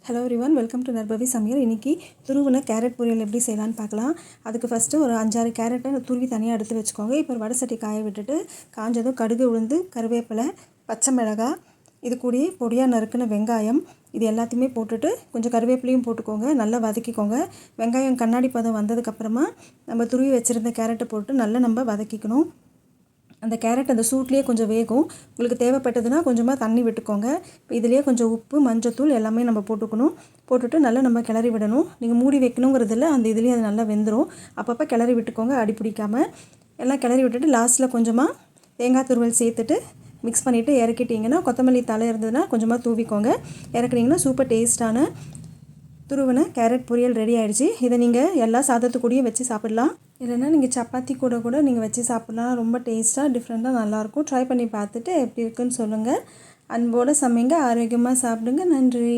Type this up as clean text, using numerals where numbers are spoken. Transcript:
Hello everyone, welcome to நர்பவி சமையல். இன்றைக்கி துருவின கேரட் பொரியல் எப்படி செய்யலான்னு பார்க்கலாம். அதுக்கு ஃபஸ்ட்டு ஒரு 5-6 கேரட்டை துருவி தனியாக எடுத்து வச்சுக்கோங்க. இப்போ ஒரு வடை சட்டி காய விட்டுட்டு காஞ்சதும் கடுகு, உளுந்து, கருவேப்பிலை, பச்சை மிளகாய், இது கூடயே பொடியாக நறுக்கின வெங்காயம், இது எல்லாத்தையுமே போட்டுட்டு கொஞ்சம் கருவேப்பிலையும் போட்டுக்கோங்க. நல்லா வதக்கிக்கோங்க. வெங்காயம் கண்ணாடி பதம் வந்ததுக்கப்புறமா நம்ம துருவி வச்சுருந்த கேரட்டை போட்டு நல்லா நம்ம வதக்கிக்கணும். அந்த கேரட் அந்த சூட்லேயே கொஞ்சம் வேகும். உங்களுக்கு தேவைப்பட்டதுன்னா கொஞ்சமாக தண்ணி விட்டுக்கோங்க. இப்போ இதிலேயே கொஞ்சம் உப்பு, மஞ்சத்தூள் எல்லாமே நம்ம போட்டுட்டு நல்லா நம்ம கிளறி விடணும். நீங்கள் மூடி வைக்கணுங்கிறதில்ல, அந்த இதுலேயே அது நல்லா வெந்துடும். அப்பப்போ கிளறி விட்டுக்கோங்க, அடி பிடிக்காமல். எல்லாம் கிளறி விட்டுட்டு லாஸ்ட்டில் கொஞ்சமாக தேங்காய் துருவல் சேர்த்துட்டு மிக்ஸ் பண்ணிவிட்டு இறக்கிட்டிங்கன்னா, கொத்தமல்லி தலை இருந்ததுன்னா கொஞ்சமாக தூவிக்கோங்க. இறக்குனிங்கன்னா சூப்பர் டேஸ்ட்டான துருவின கேரட் பொரியல் ரெடி ஆகிடுச்சு. இதை நீங்கள் எல்லா சாதத்துக்கூடையும் வச்சு சாப்பிட்லாம். இல்லைன்னா நீங்கள் சப்பாத்தி கூட நீங்கள் வச்சு சாப்பிட்லாம். ரொம்ப டேஸ்ட்டாக டிஃப்ரெண்ட்டாக நல்லாயிருக்கும். ட்ரை பண்ணி பார்த்துட்டு எப்படி இருக்குன்னு சொல்லுங்கள். அன்போடு சமைங்க, ஆரோக்கியமாக சாப்பிடுங்க. நன்றி.